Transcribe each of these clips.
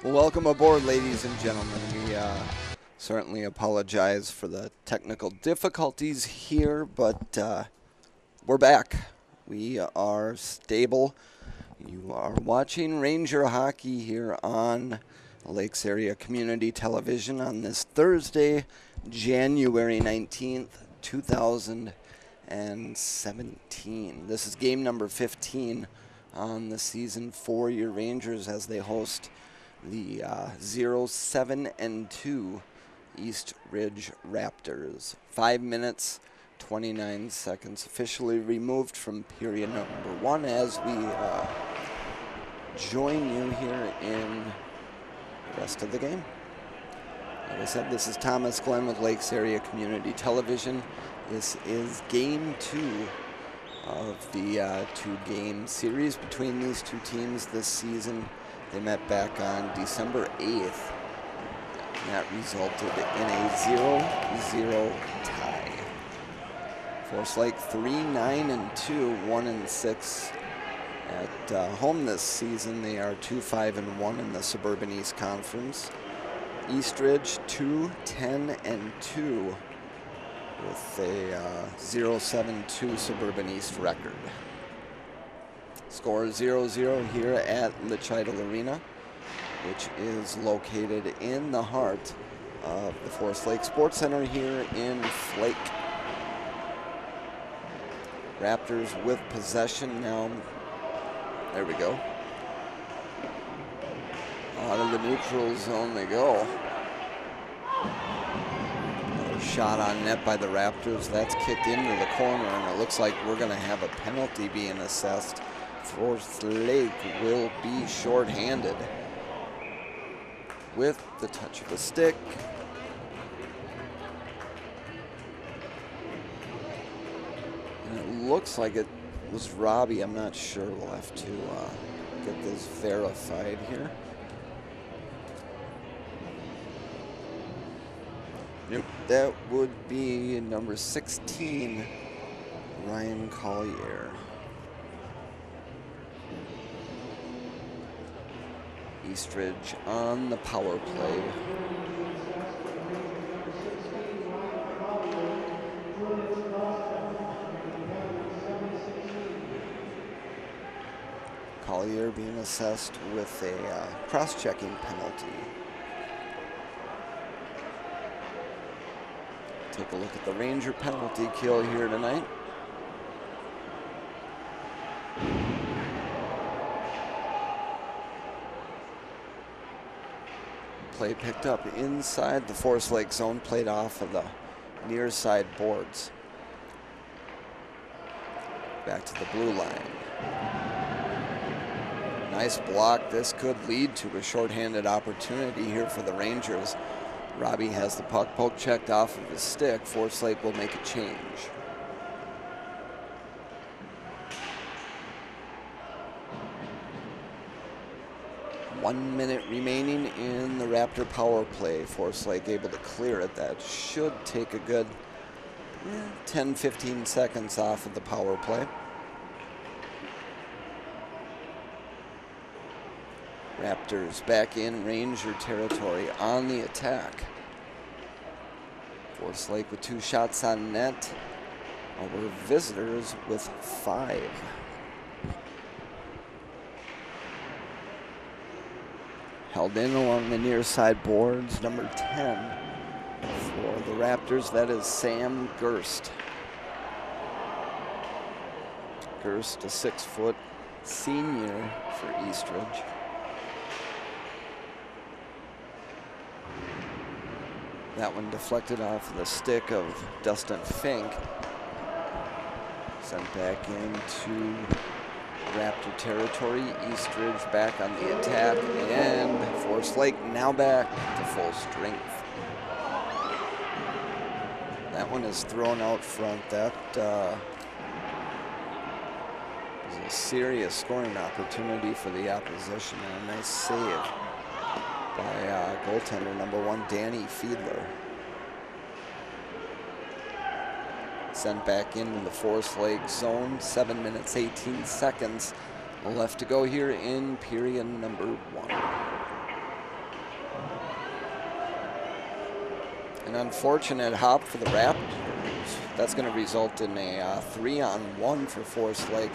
Welcome aboard, ladies and gentlemen. We certainly apologize for the technical difficulties here, but we're back. We are stable. You are watching Ranger Hockey here on Lakes Area Community Television on this Thursday, January 19th, 2017. This is game number 15 on the season for your Rangers as they host the 0-7-2 East Ridge Raptors. 5 minutes, 29 seconds officially removed from period number 1 as we join you here in the rest of the game. Like I said, this is Thomas Glenn with Lakes Area Community Television. This is game 2 of the 2-game series between these two teams this season. They met back on December 8th, and that resulted in a 0-0 tie. Forest Lake 3-9-2, 1-6 at home this season. They are 2-5-1 in the Suburban East Conference. East Ridge 2-10-2 with a 0-7-2 Suburban East record. Score 0-0 here at Litch Idol Arena, which is located in the heart of the Forest Lake Sports Center here in Flake. Raptors with possession now. There we go. Out of the neutral zone they go. Another shot on net by the Raptors. That's kicked into the corner, and it looks like we're going to have a penalty being assessed. Forest Lake will be shorthanded with the touch of a stick. And it looks like it was Robbie. I'm not sure. We'll have to get this verified here. Yep, that would be number 16, Ryan Collier. Eastridge on the power play. Collier being assessed with a cross-checking penalty. Take a look at the Ranger penalty kill here tonight. Play picked up inside the Forest Lake zone, played off of the near side boards. Back to the blue line. Nice block. This could lead to a shorthanded opportunity here for the Rangers. Robbie has the puck poke checked off of his stick. Forest Lake will make a change. One minute remaining in the Raptor power play. Forest Lake able to clear it. That should take a good 10-15 seconds off of the power play. Raptors back in Ranger territory on the attack. Forest Lake with 2 shots on net. Our visitors with 5. Held in along the near side boards, number 10 for the Raptors. That is Sam Gerst. Gerst, a 6-foot senior for Eastridge. That one deflected off the stick of Dustin Fink. Sent back into Raptor territory. Eastridge back on the attack, and Forest Lake now back to full strength. That one is thrown out front. That was a serious scoring opportunity for the opposition, and a nice save by goaltender number 1, Danny Fiedler. Sent back into the Forest Lake zone. 7 minutes, 18 seconds left to go here in period number 1. An unfortunate hop for the Raptors. That's going to result in a 3-on-1 for Forest Lake.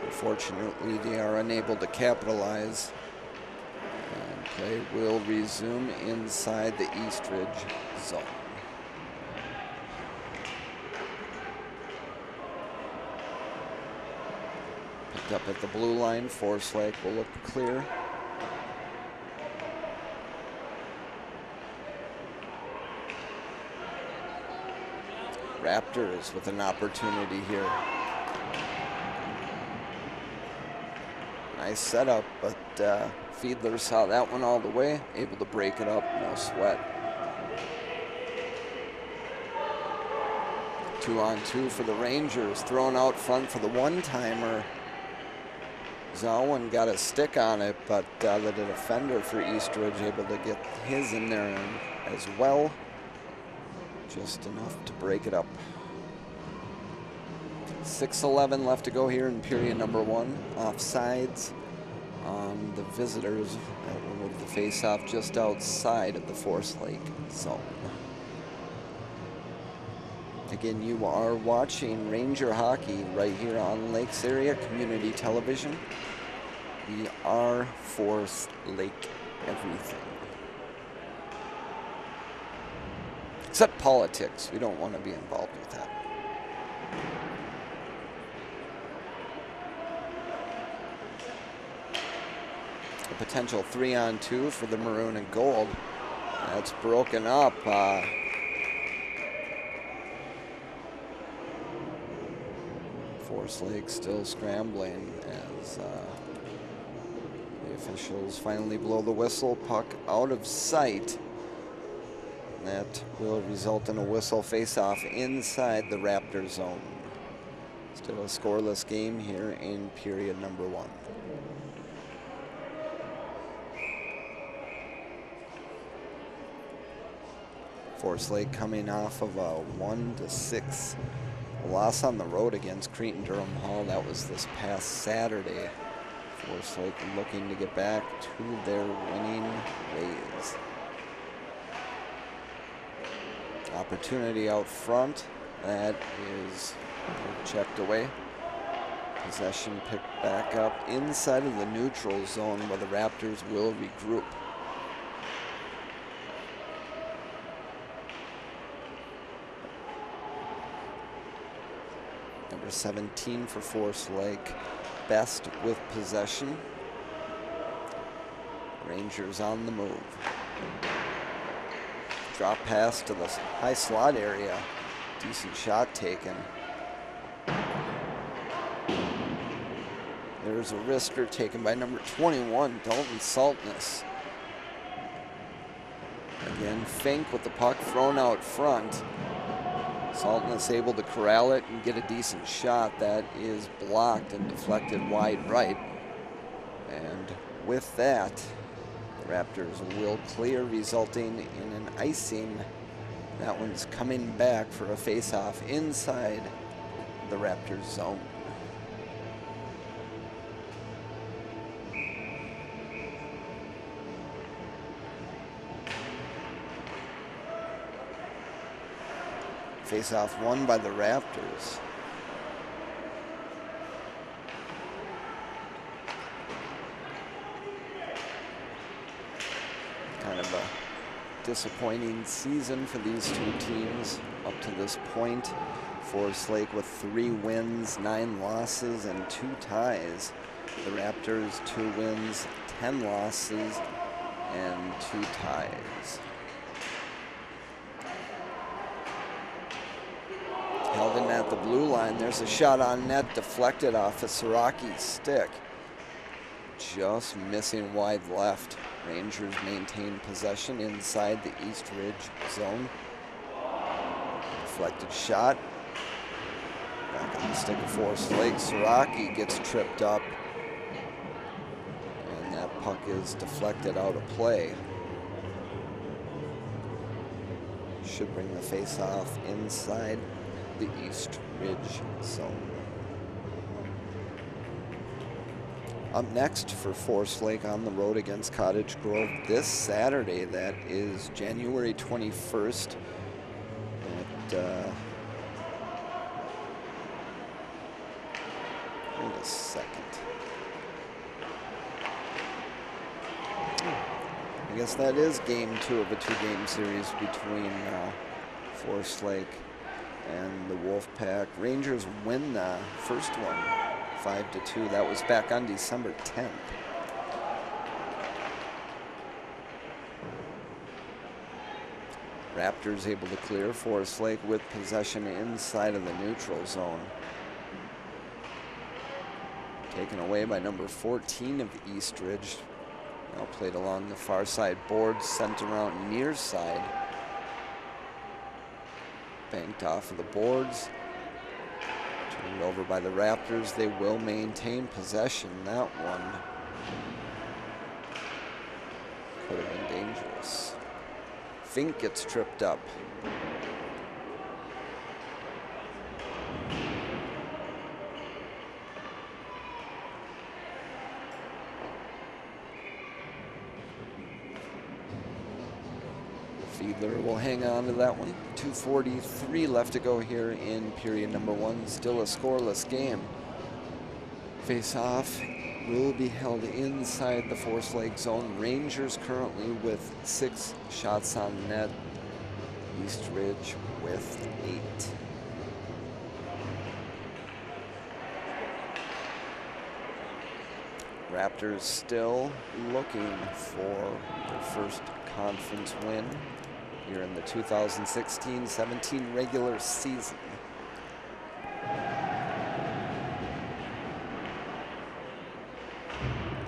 Unfortunately, they are unable to capitalize. And play will resume inside the Eastridge zone. Picked up at the blue line. Forest Lake will look clear. Raptors with an opportunity here. Nice setup, but Fiedler saw that one all the way, able to break it up, no sweat. 2-on-2 for the Rangers, thrown out front for the one-timer. Zawin got a stick on it, but the defender for Eastridge able to get his in there as well. Just enough to break it up. 6:11 left to go here in period number 1. Offsides on the visitors. That will move the face-off just outside of the Forest Lake zone. Again, you are watching Ranger Hockey right here on Lakes Area Community Television. We are Forest Lake everything. Except politics. We don't want to be involved with that. A potential 3-on-2 for the maroon and gold. That's broken up. Forest Lake still scrambling as the officials finally blow the whistle. Puck out of sight. That will result in a whistle face-off inside the Raptor zone. Still a scoreless game here in period number 1. Forest Lake coming off of a 1-6 loss on the road against Cretin Durham Hall. That was this past Saturday. Forest Lake looking to get back to their winning ways. Opportunity out front. That is checked away. Possession picked back up inside of the neutral zone where the Raptors will regroup. Number 17 for Forest Lake, best with possession. Rangers on the move. Drop pass to the high slot area. Decent shot taken. There's a wrister taken by number 21, Dalton Saltness. Again, Fink with the puck thrown out front. Saltness able to corral it and get a decent shot. That is blocked and deflected wide right. And with that, the Raptors will clear, resulting in an icing. That one's coming back for a face-off inside the Raptors zone. Face-off won by the Raptors. Kind of a disappointing season for these two teams up to this point. Forest Lake with 3 wins, 9 losses, and 2 ties. The Raptors 2 wins, 10 losses, and 2 ties. Held in at the blue line. There's a shot on net, deflected off of Siraki's stick. Just missing wide left. Rangers maintain possession inside the East Ridge zone. Deflected shot. Back on the stick of Forest Lake. Siraki gets tripped up. And that puck is deflected out of play. Should bring the face-off inside the East Ridge zone. Up next for Forest Lake on the road against Cottage Grove this Saturday. That is January 21st at, wait a second. I guess that is game 2 of a 2-game series between Forest Lake and the Wolfpack. Rangers win the first one 5-2. That was back on December 10th. Raptors able to clear. Forest Lake with possession inside of the neutral zone. Taken away by number 14 of East Ridge. Now played along the far side boards, sent around near side. Banked off of the boards. Turned over by the Raptors. They will maintain possession. That one could have been dangerous. Fink gets tripped up. Fiedler will hang on to that one. 2:43 left to go here in period number 1. Still a scoreless game. Face-off will be held inside the Forest Lake zone. Rangers currently with 6 shots on net. East Ridge with 8. Raptors still looking for their first conference win here in the 2016-17 regular season.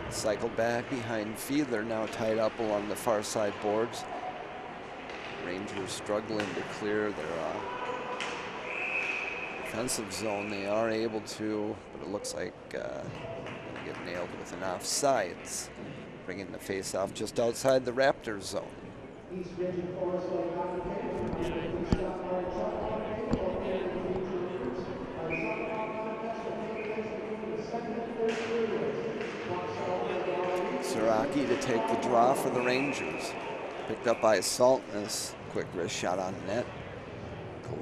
Cycled back behind Fiedler, now tied up along the far side boards. Rangers struggling to clear their defensive zone. They are able to, but it looks like get nailed with an offsides, bringing the face-off just outside the Raptors zone. Siraki to take the draw for the Rangers. Picked up by Saltness. Quick wrist shot on net.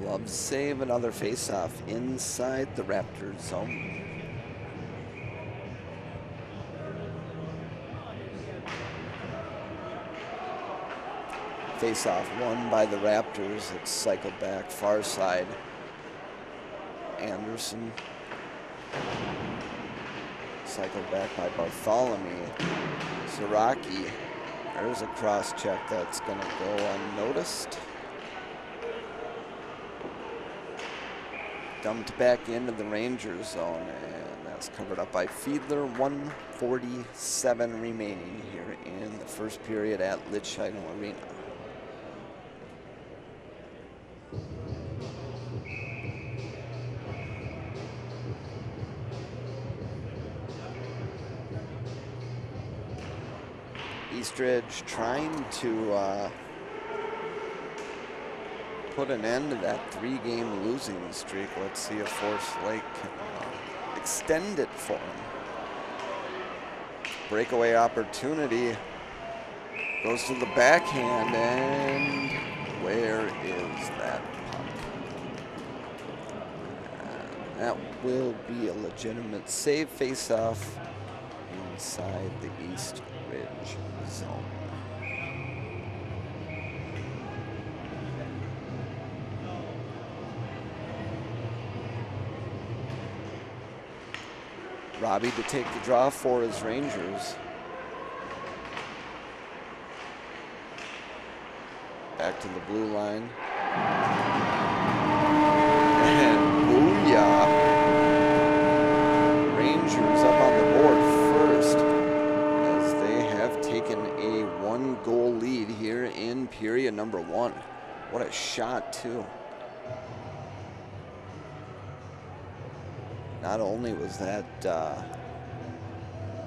Glove save, another face-off inside the Raptors zone. Face-off won by the Raptors. It's cycled back far side. Anderson. Cycled back by Bartholomew. Siraki. There's a cross check that's going to go unnoticed. Dumped back into the Rangers zone, and that's covered up by Fiedler. 1:47 remaining here in the first period at Litchfield Arena. Eastridge trying to put an end to that 3-game losing streak. Let's see if Forest Lake can extend it for them. Breakaway opportunity. Goes to the backhand, and where is that puck? That will be a legitimate save. Face-off inside the East Ridge zone. Robbie to take the draw for his Rangers. Back to the blue line. And one-goal lead here in period number 1. What a shot, too. Not only was that a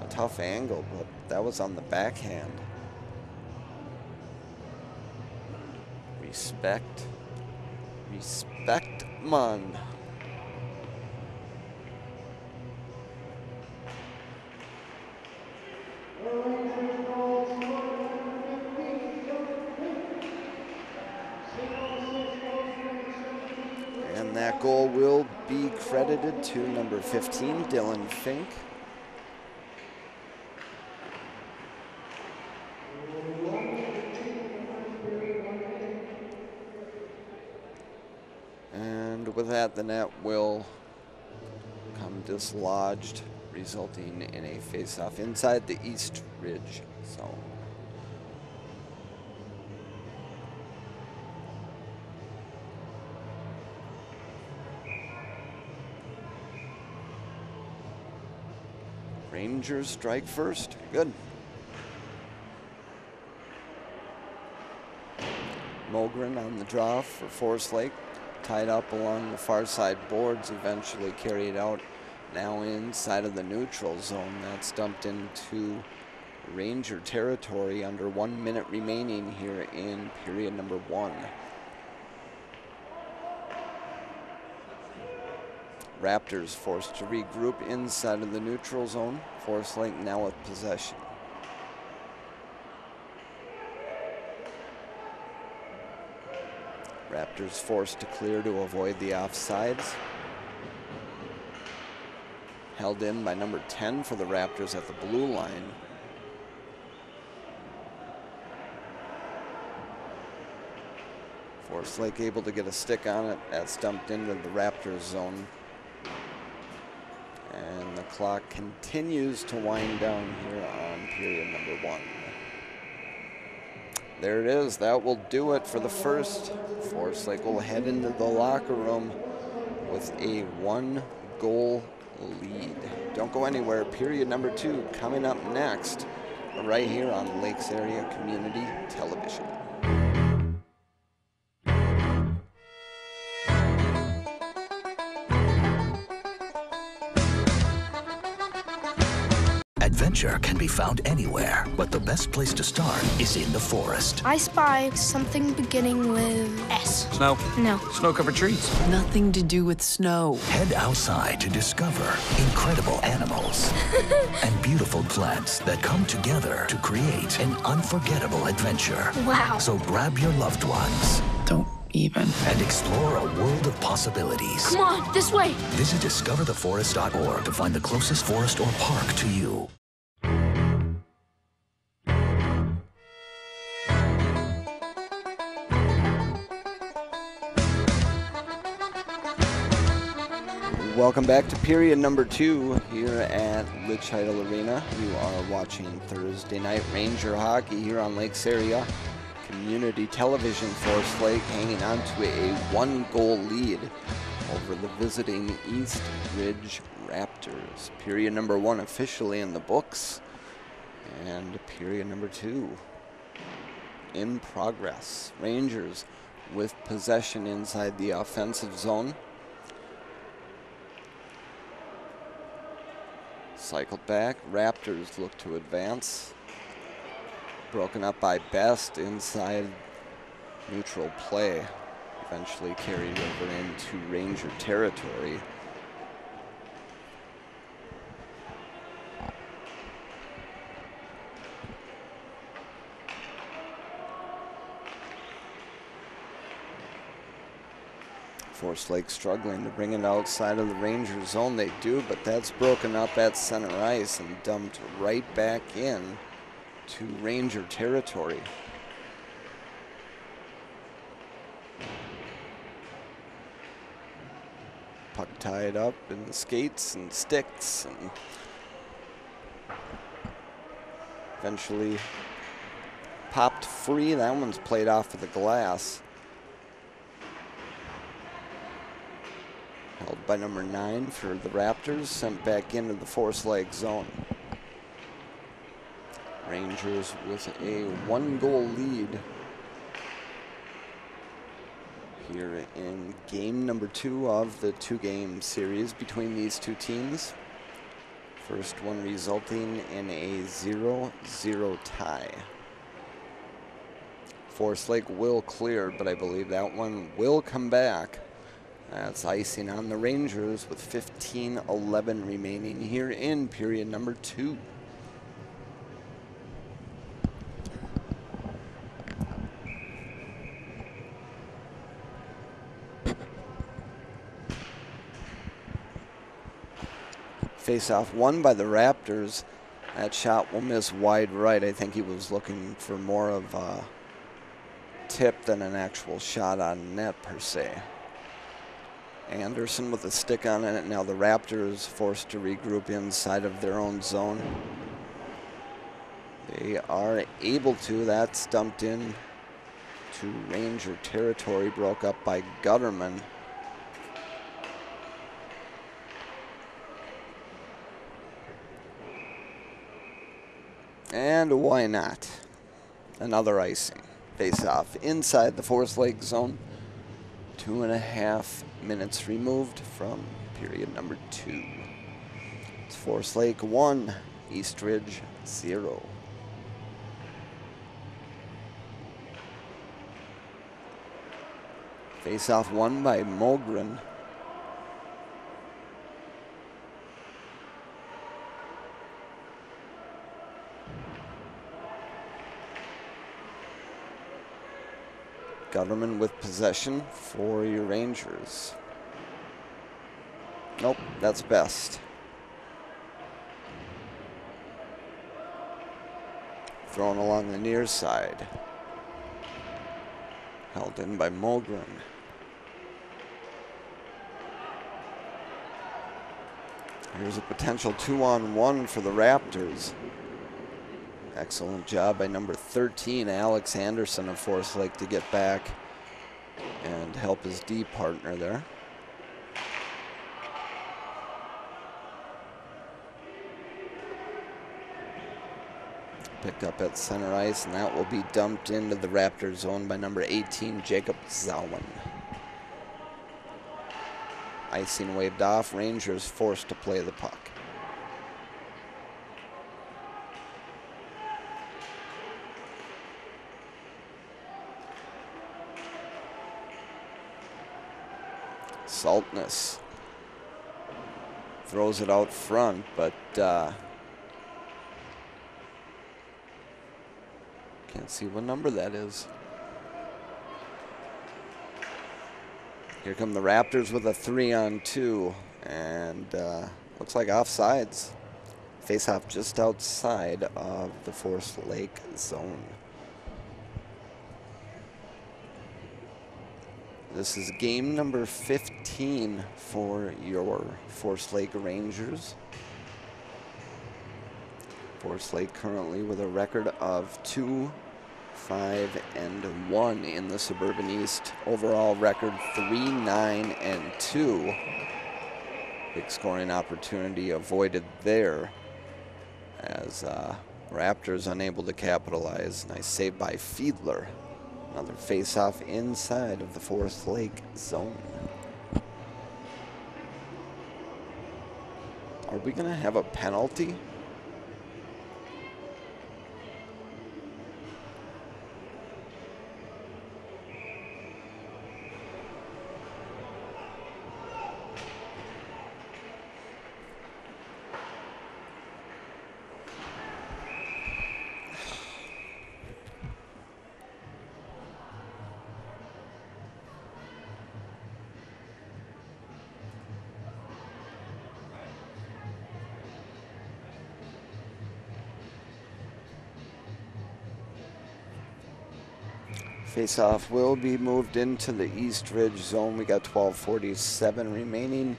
tough angle, but that was on the backhand. Respect. Respect, man. And that goal will be credited to number 15, Dylan Fink. And with that, the net will come dislodged, resulting in a face-off inside the East Ridge zone. Rangers strike first. Good. Mogren on the draw for Forest Lake. Tied up along the far side boards, eventually carried out. Now inside of the neutral zone. That's dumped into Ranger territory under 1 minute remaining here in period number 1. Raptors forced to regroup inside of the neutral zone. Forest Lake now with possession. Raptors forced to clear to avoid the offsides. Held in by number 10 for the Raptors at the blue line. Forest Lake able to get a stick on it. That's dumped into the Raptors zone. And the clock continues to wind down here on period number 1. There it is. That will do it for the first. Forest Lake will head into the locker room with a 1-goal lead. Don't go anywhere. Period number 2 coming up next, right here on Lakes Area Community Television. Adventure can be found anywhere, but the best place to start is in the forest. I spy something beginning with S. Snow? No. Snow-covered trees? Nothing to do with snow. Head outside to discover incredible animals and beautiful plants that come together to create an unforgettable adventure. Wow. So grab your loved ones. Don't even. And explore a world of possibilities. Come on, this way. Visit discovertheforest.org to find the closest forest or park to you. Welcome back to period number 2 here at Litchfield Arena. You are watching Thursday Night Ranger Hockey here on Lakes Area Community Television. Forest Lake hanging on to a 1-goal lead over the visiting East Ridge Raptors. Period number 1 officially in the books, and period number 2 in progress. Rangers with possession inside the offensive zone. Cycled back. Raptors look to advance. Broken up by Best inside neutral play. Eventually carried over into Ranger territory. Forest Lake struggling to bring it outside of the Ranger zone. They do, but that's broken up at center ice and dumped right back in to Ranger territory. Puck tied up in the skates and sticks, and eventually popped free. That one's played off of the glass. Held by number 9 for the Raptors, sent back into the Forest Lake zone. Rangers with a 1-goal lead here in game number 2 of the 2-game series between these two teams. First one resulting in a 0-0 tie. Forest Lake will clear, but I believe that one will come back. That's icing on the Rangers with 15:11 remaining here in period number 2. Face-off won by the Raptors. That shot will miss wide right. I think he was looking for more of a tip than an actual shot on net per se. Anderson with a stick on it. Now the Raptors forced to regroup inside of their own zone. They are able to. That's dumped in to Ranger territory, broke up by Gutterman. And why not? Another icing. Face off inside the Forest Lake zone. 2.5 minutes removed from period number 2. It's Forest Lake 1, Eastridge 0. Face off won by Mogren. Gutterman with possession for your Rangers. Nope, that's best. Thrown along the near side. Held in by Mogren. Here's a potential 2-on-1 for the Raptors. Excellent job by number 13, Alex Anderson of Forest Lake, to get back and help his D partner there. Picked up at center ice, and that will be dumped into the Raptor zone by number 18, Jacob Zawin. Icing waved off, Rangers forced to play the puck. Saltness throws it out front, but can't see what number that is. Here come the Raptors with a 3-on-2, and looks like offsides. Face-off just outside of the Forest Lake zone. This is game number 15 for your Forest Lake Rangers. Forest Lake currently with a record of 2-5-1 in the Suburban East. Overall record 3-9-2. Big scoring opportunity avoided there as Raptors unable to capitalize. Nice save by Fiedler. Another face-off inside of the Forest Lake zone. Are we going to have a penalty? Face-off will be moved into the Eastridge zone. We got 12:47 remaining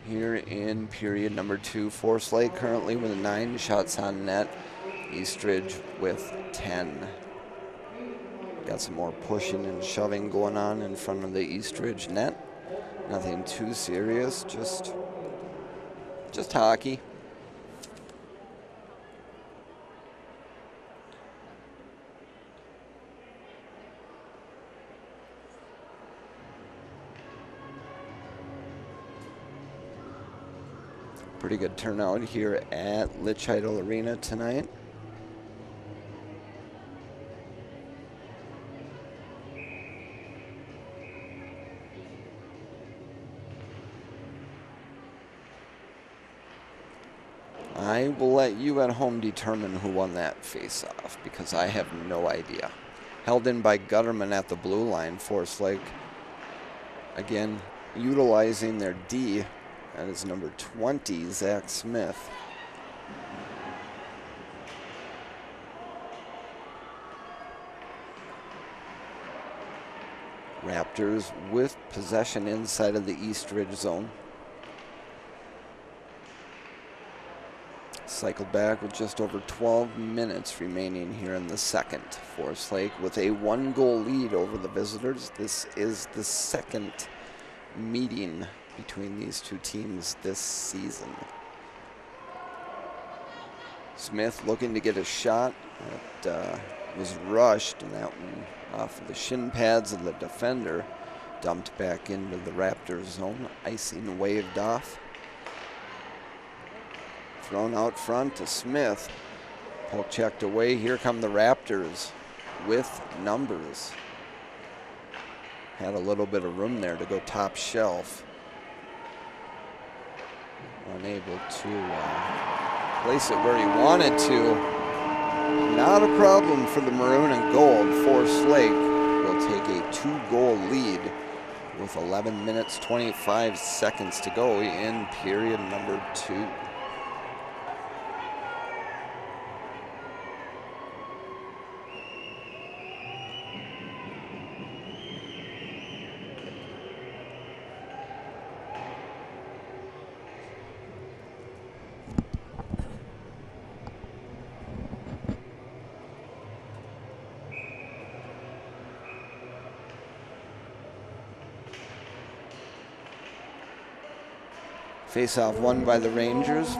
here in period number 2. Forest Lake currently with 9 shots on net. Eastridge with 10. Got some more pushing and shoving going on in front of the Eastridge net. Nothing too serious, just hockey. Pretty good turnout here at Litchidal Arena tonight. I will let you at home determine who won that face-off because I have no idea. Held in by Gutterman at the blue line. Forest Lake, again, utilizing their D. That is number 20, Zach Smith. Raptors with possession inside of the East Ridge zone. Cycled back with just over 12 minutes remaining here in the second. Forest Lake with a 1-goal lead over the visitors. This is the second meeting between these two teams this season. Smith looking to get a shot that was rushed, and that one off of the shin pads of the defender, dumped back into the Raptors zone. Icing waved off. Thrown out front to Smith. Poke checked away. Here come the Raptors with numbers. Had a little bit of room there to go top shelf. Unable to place it where he wanted to. Not a problem for the maroon and gold. Forest Lake will take a 2-goal lead with 11 minutes, 25 seconds to go in period number 2. Face-off won by the Rangers.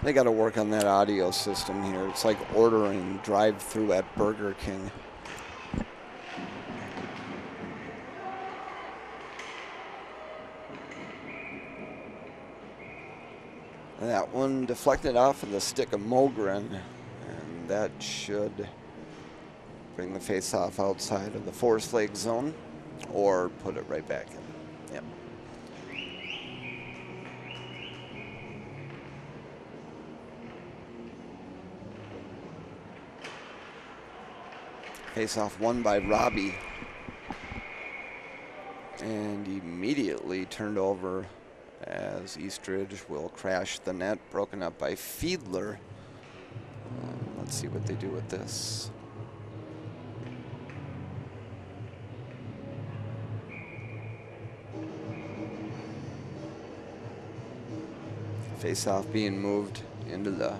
They got to work on that audio system here. It's like ordering drive-through at Burger King. That one deflected off of the stick of Mogren, and that should bring the face-off outside of the Forest Lake zone, or put it right back in. Yep. Face-off won by Robbie, and immediately turned over as Eastridge will crash the net, broken up by Fiedler. Let's see what they do with this. Face-off being moved into the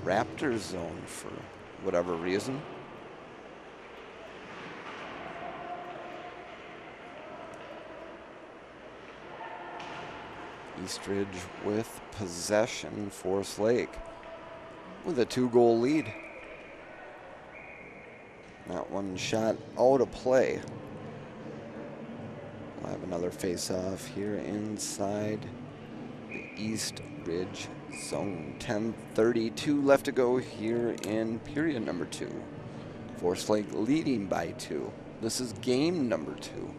Raptors zone for whatever reason. Eastridge with possession. Forest Lake with a 2-goal lead. That one shot out of play. We'll have another face-off here inside the East Ridge zone. 10:32 left to go here in period number 2. Forest Lake leading by 2. This is game number 2.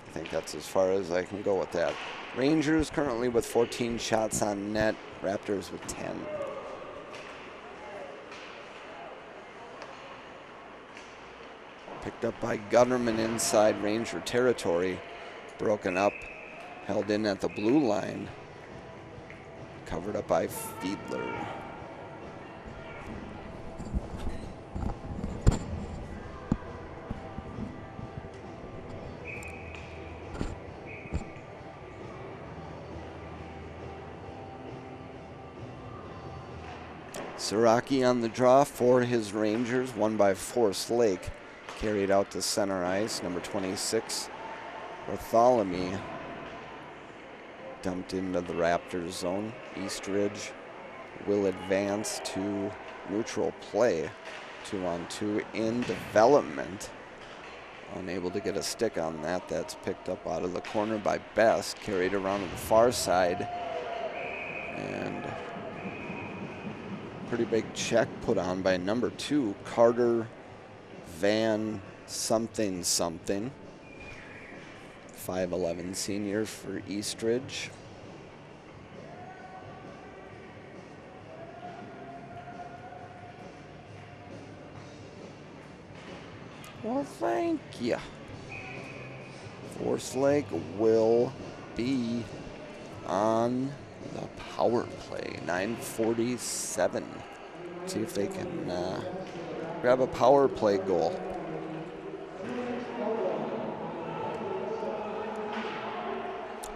I think that's as far as I can go with that. Rangers currently with 14 shots on net. Raptors with 10. Picked up by Gutterman inside Ranger territory. Broken up. Held in at the blue line. Covered up by Fiedler. Siraki on the draw for his Rangers, won by Forest Lake. Carried out to center ice, number 26, Bartholomew. Dumped into the Raptors zone. Eastridge will advance to neutral play. 2-on-2 in development. Unable to get a stick on that. That's picked up out of the corner by Best. Carried around to the far side. And pretty big check put on by number 2, Carter Van something. 5'11" senior for Eastridge. Well, thank you. Forest Lake will be on the power play. 9:47. See if they can grab a power play goal.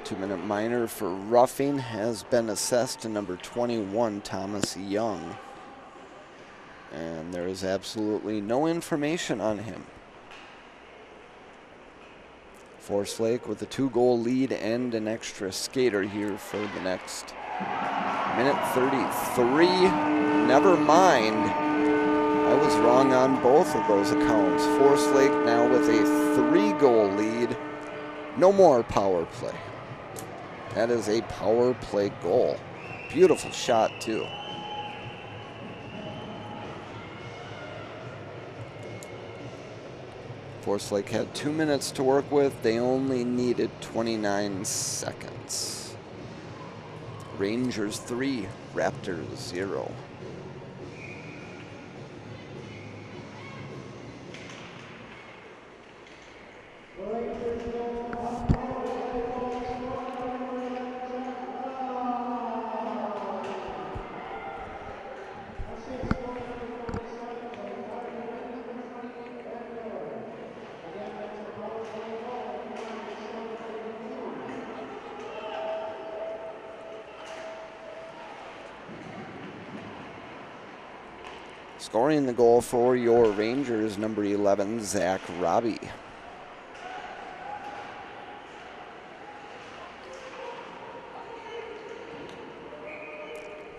Two-minute minor for roughing has been assessed to number 21, Thomas Young. And there is absolutely no information on him. Forest Lake with a 2-goal lead and an extra skater here for the next minute 33. Never mind. I was wrong on both of those accounts. Forest Lake now with a 3-goal lead. No more power play. That is a power play goal. Beautiful shot, too. Forest Lake had 2 minutes to work with. They only needed 29 seconds. Rangers 3, Raptors 0. Scoring the goal for your Rangers, number 11, Zach Robbie.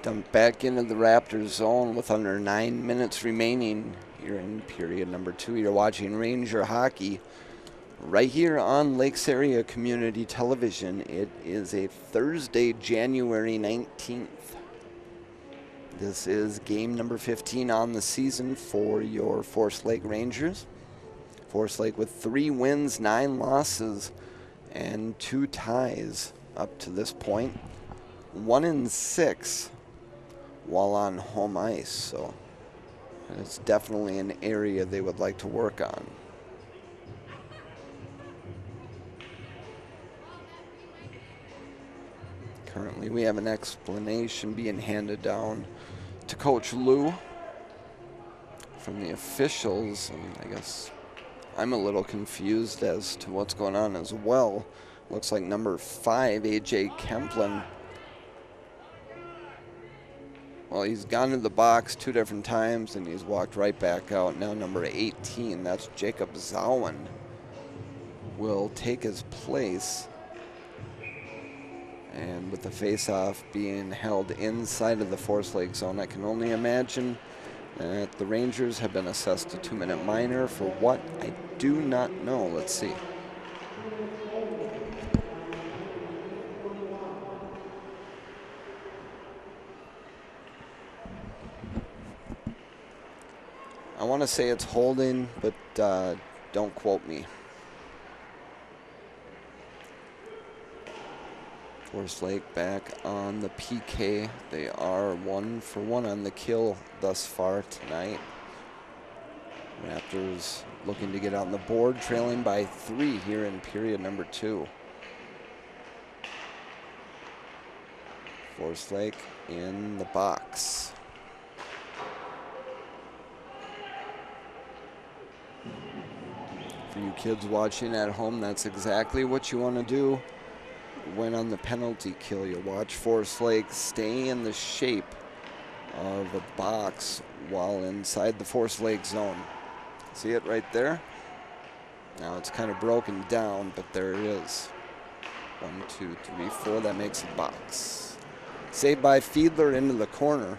Dumped back into the Raptors zone with under 9 minutes remaining here in period number 2. You're watching Ranger hockey right here on Lakes Area Community Television. It is a Thursday, January 19th. This is game number 15 on the season for your Forest Lake Rangers. Forest Lake with 3 wins, 9 losses, and 2 ties up to this point. 1-6 while on home ice, so it's definitely an area they would like to work on. Currently, we have an explanation being handed down to Coach Lou from the officials, and I guess I'm a little confused as to what's going on as well. Looks like number 5, AJ Kemplin. Well, he's gone to the box 2 different times, and he's walked right back out. Now number 18, that's Jacob Zowen, will take his place. And with the face-off being held inside of the Forest Lake zone, I can only imagine that the Rangers have been assessed a 2-minute minor for what I do not know. Let's see. I want to say it's holding, but don't quote me. Forest Lake back on the PK. They are 1 for 1 on the kill thus far tonight. Raptors looking to get on the board, trailing by 3 here in period number 2. Forest Lake in the box. For you kids watching at home, that's exactly what you want to do. When on the penalty kill, you watch Forest Lake stay in the shape of a box while inside the Forest Lake zone. See it right there? Now it's kind of broken down, but there it is. 1, 2, 3, 4. That makes a box. Saved by Fiedler into the corner.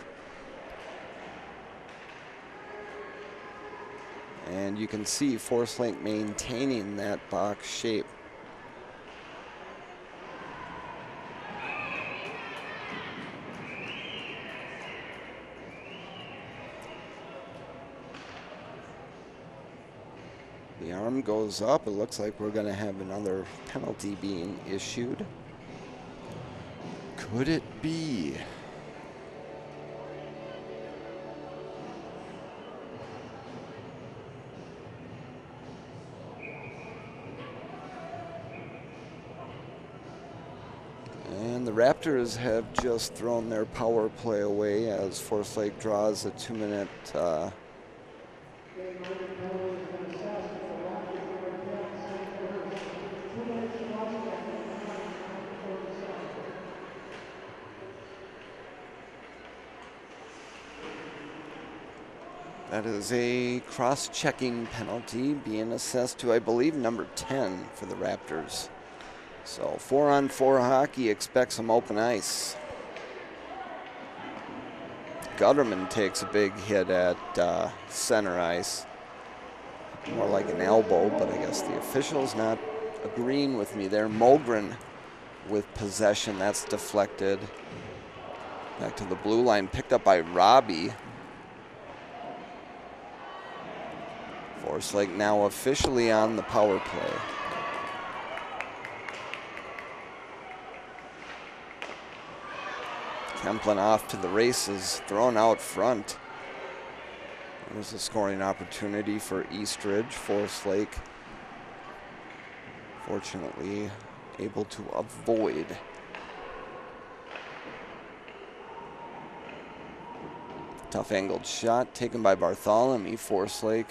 And you can see Forest Lake maintaining that box shape. The arm goes up. It looks like we're going to have another penalty being issued. Could it be? And the Raptors have just thrown their power play away as Forest Lake draws a 2-minute that is a cross-checking penalty being assessed to, I believe, number 10 for the Raptors. So 4-on-4 hockey expects some open ice. Gutterman takes a big hit at center ice. More like an elbow, but I guess the official's not agreeing with me there. Mogren with possession. That's deflected. Back to the blue line, picked up by Robbie. Forest Lake now officially on the power play. Kemplin off to the races, thrown out front. There's a scoring opportunity for Eastridge. Forest Lake, fortunately, able to avoid. Tough angled shot taken by Bartholomew. Forest Lake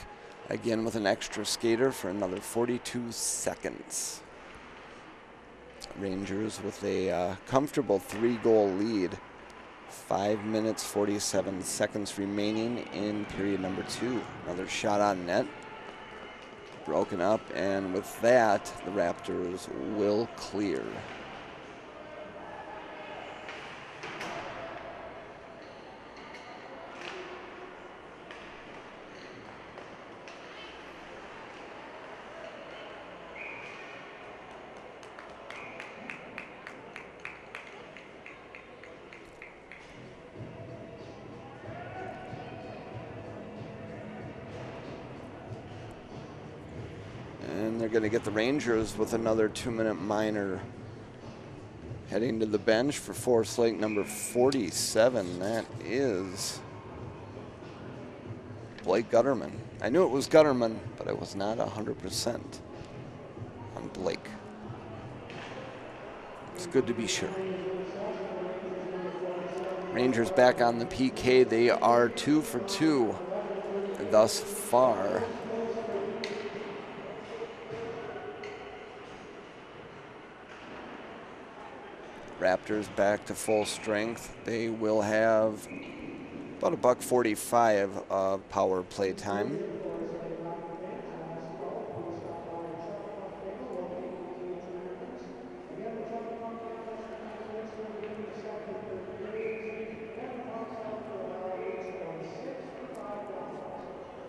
again with an extra skater for another 42 seconds. Rangers with a comfortable 3-goal lead. 5 minutes, 47 seconds remaining in period number 2. Another shot on net. Broken up, and with that, the Raptors will clear. They're going to get the Rangers with another 2-minute minor. Heading to the bench for Forest Lake, number 47. That is Blake Gutterman. I knew it was Gutterman, but I was not 100% on Blake. It's good to be sure. Rangers back on the PK. They are 2 for 2 thus far. Raptors back to full strength. They will have about $1:45 of power play time.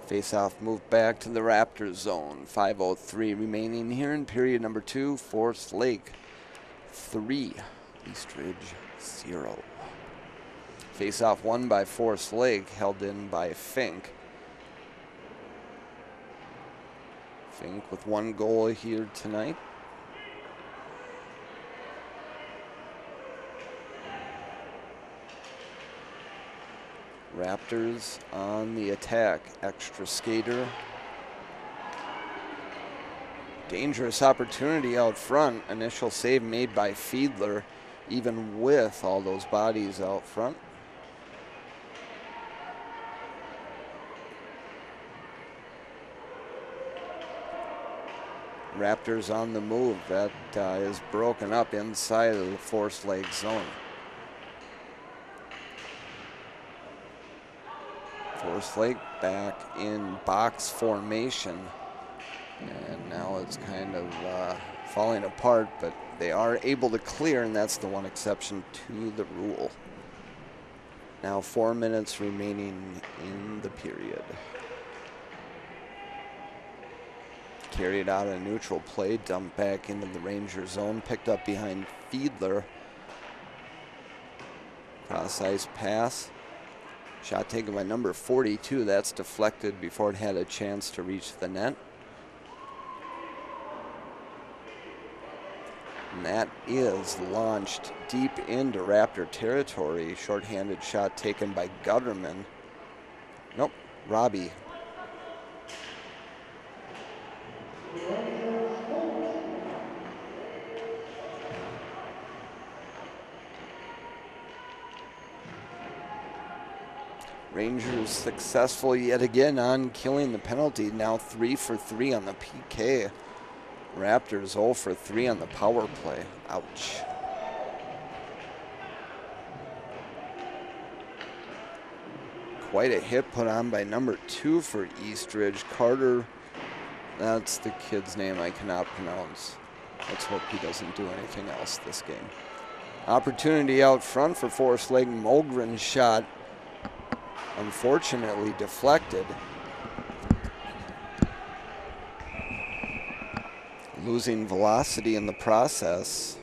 Face-off moved back to the Raptors zone. 5:03 remaining here in period number 2. Forest Lake 3. Eastridge 0. Face-off won by Forest Lake, held in by Fink. Fink with 1 goal here tonight. Raptors on the attack. Extra skater. Dangerous opportunity out front. Initial save made by Fiedler, even with all those bodies out front. Raptors on the move. That is broken up inside of the Forest Lake zone. Forest Lake back in box formation. And now it's kind of falling apart, but They are able to clear, and that's the one exception to the rule. Now 4 minutes remaining in the period. Carried out a neutral play, dumped back into the Ranger zone, picked up behind Fiedler. Cross-ice pass. Shot taken by number 42. That's deflected before it had a chance to reach the net. And that is launched deep into Raptor territory. Shorthanded shot taken by Gutterman. Nope, Robbie. Rangers successful yet again on killing the penalty. Now 3 for 3 on the PK. Raptors 0 for 3 on the power play. Ouch. Quite a hit put on by number 2 for Eastridge. Carter, that's the kid's name I cannot pronounce. Let's hope he doesn't do anything else this game. Opportunity out front for Forest Lake. Mogren's shot, unfortunately deflected. Losing velocity in the process.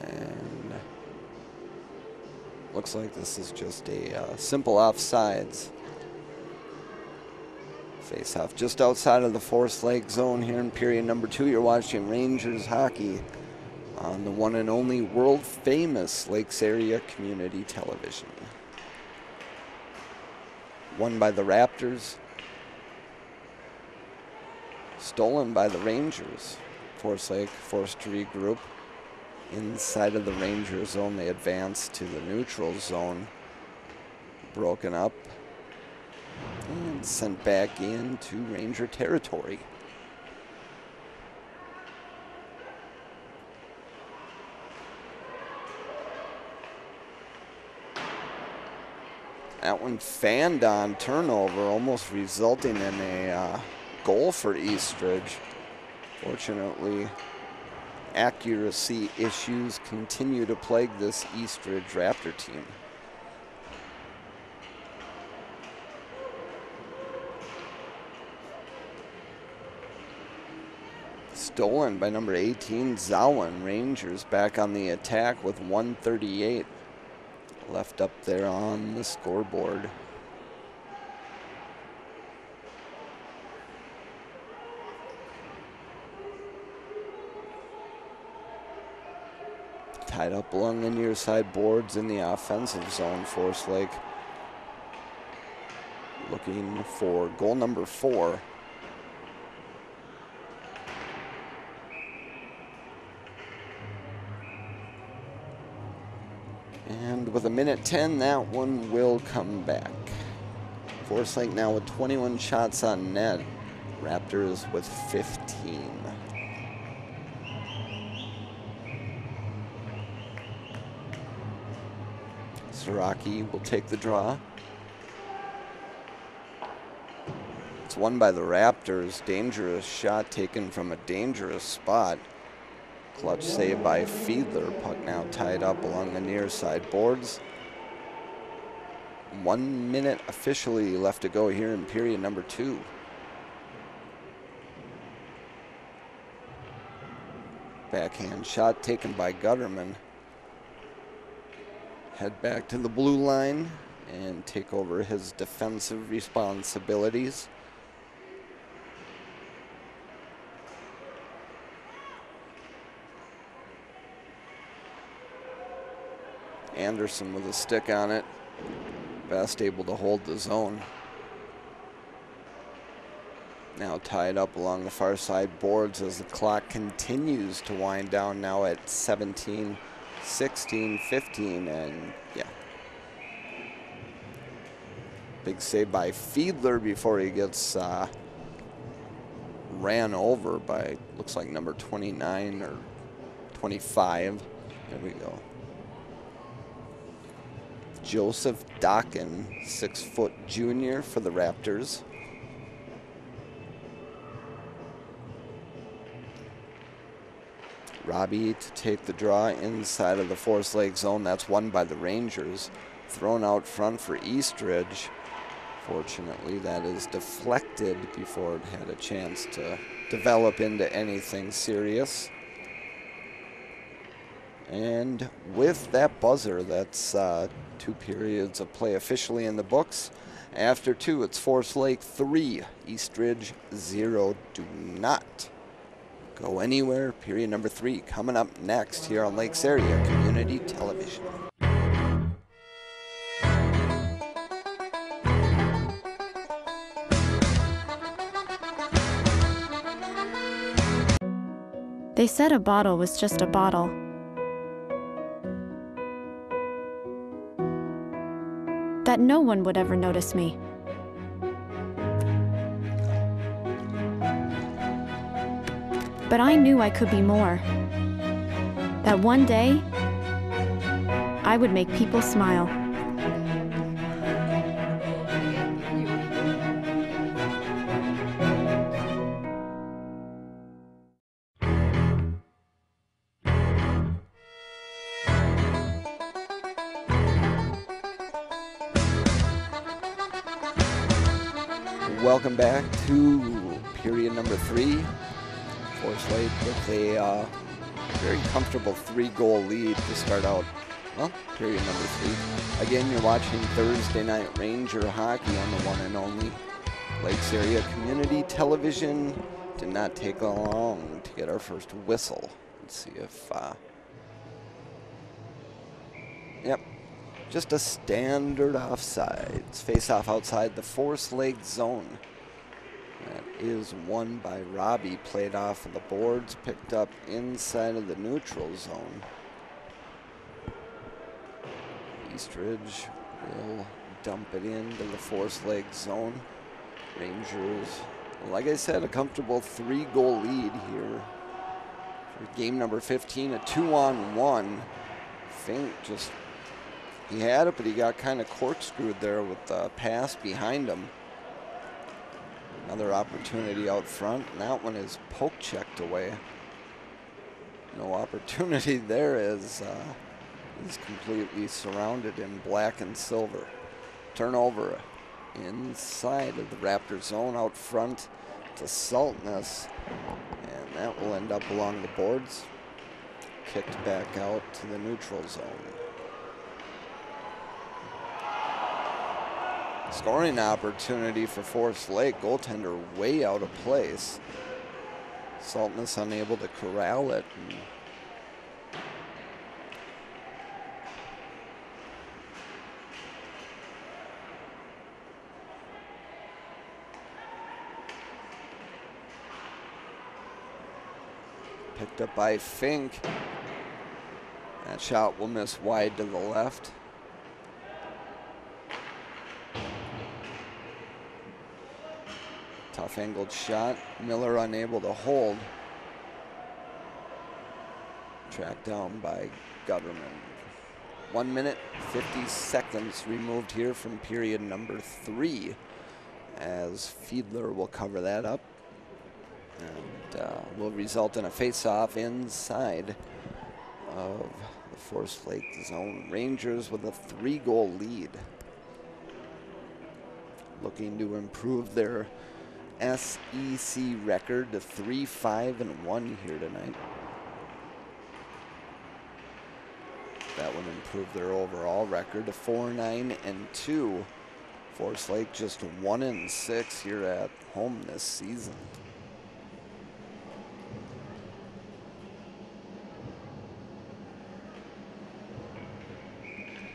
And looks like this is just a simple offsides. Face off just outside of the Forest Lake zone here in period number 2. You're watching Rangers hockey on the one and only world famous Lakes Area Community Television. Won by the Raptors. Stolen by the Rangers. Forest Lake forced to regroup. Inside of the Ranger zone, they advance to the neutral zone. Broken up and sent back into Ranger territory. That one fanned on turnover, almost resulting in a goal for Eastridge. Fortunately, accuracy issues continue to plague this Eastridge Raptor team. Stolen by number 18, Zawin. Rangers back on the attack with 1:38 left up there on the scoreboard. Tied up along the near side boards in the offensive zone. Forest Lake looking for goal number 4. And with 1:10, that one will come back. Forest Lake now with 21 shots on net. Raptors with 15. Siraki will take the draw. It's won by the Raptors. Dangerous shot taken from a dangerous spot. Clutch save by Fiedler. Puck now tied up along the near side boards. 1 minute officially left to go here in period number 2. Backhand shot taken by Gutterman. Head back to the blue line and take over his defensive responsibilities. Anderson with a stick on it. Best able to hold the zone. Now tied up along the far side boards as the clock continues to wind down, now at 17, 16, 15, and yeah. Big save by Fiedler before he gets ran over by, looks like number 29 or 25. There we go. Joseph Dokken, 6-foot junior for the Raptors. Robbie to take the draw inside of the Forest Lake zone. That's won by the Rangers. Thrown out front for Eastridge. Fortunately, that is deflected before it had a chance to develop into anything serious. And with that buzzer, that's 2 periods of play officially in the books. After 2, it's Forest Lake 3, Eastridge 0. Do not go anywhere. Period number 3 coming up next here on Lakes Area Community Television. They said a bottle was just a bottle. That no one would ever notice me. But I knew I could be more. That one day, I would make people smile. Welcome back to period number 3. Forest Lake with a very comfortable 3-goal lead to start out, well, period number 3. Again, you're watching Thursday Night Ranger hockey on the one and only Lakes Area Community Television. Did not take long to get our first whistle. Let's see if, yep, just a standard offsides. Face-off outside the Forest Lake zone. That is won by Robbie, played off of the boards, picked up inside of the neutral zone. Eastridge will dump it into the Forest Lake zone. Rangers, like I said, a comfortable 3-goal lead here for game number 15, a 2-on-1. Fink just, he had it, but he got kind of corkscrewed there with the pass behind him. Another opportunity out front, and that one is poke checked away. No opportunity there as he's completely surrounded in black and silver. Turnover inside of the Raptor zone out front to Saltness, and that will end up along the boards. Kicked back out to the neutral zone. Scoring opportunity for Forest Lake. Goaltender way out of place. Saltness unable to corral it. Picked up by Fink. That shot will miss wide to the left. Tough angled shot. Miller unable to hold. Tracked down by Gutterman. 1 minute, 50 seconds removed here from period number 3, as Fiedler will cover that up and will result in a face-off inside of the Forest Lake zone. Rangers with a 3-goal lead, looking to improve their SEC record to 3-5-1 here tonight. That would improve their overall record to 4-9-2. Forest Lake just 1-6 here at home this season.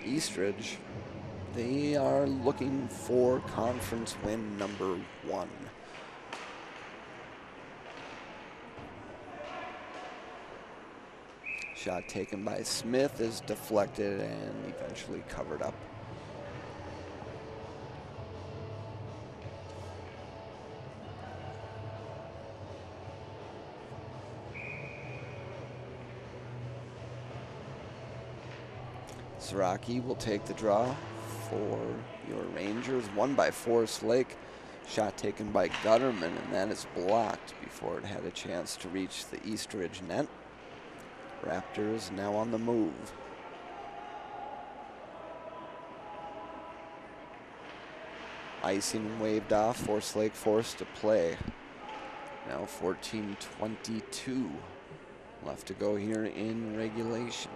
Eastridge, they are looking for conference win number 1. Shot taken by Smith is deflected and eventually covered up. Zaraki will take the draw for your Rangers. Won by Forest Lake. Shot taken by Gutterman, and that is blocked before it had a chance to reach the Eastridge net. Raptors now on the move. Icing waved off, Forest Lake forced to play. Now 14:22 left to go here in regulation.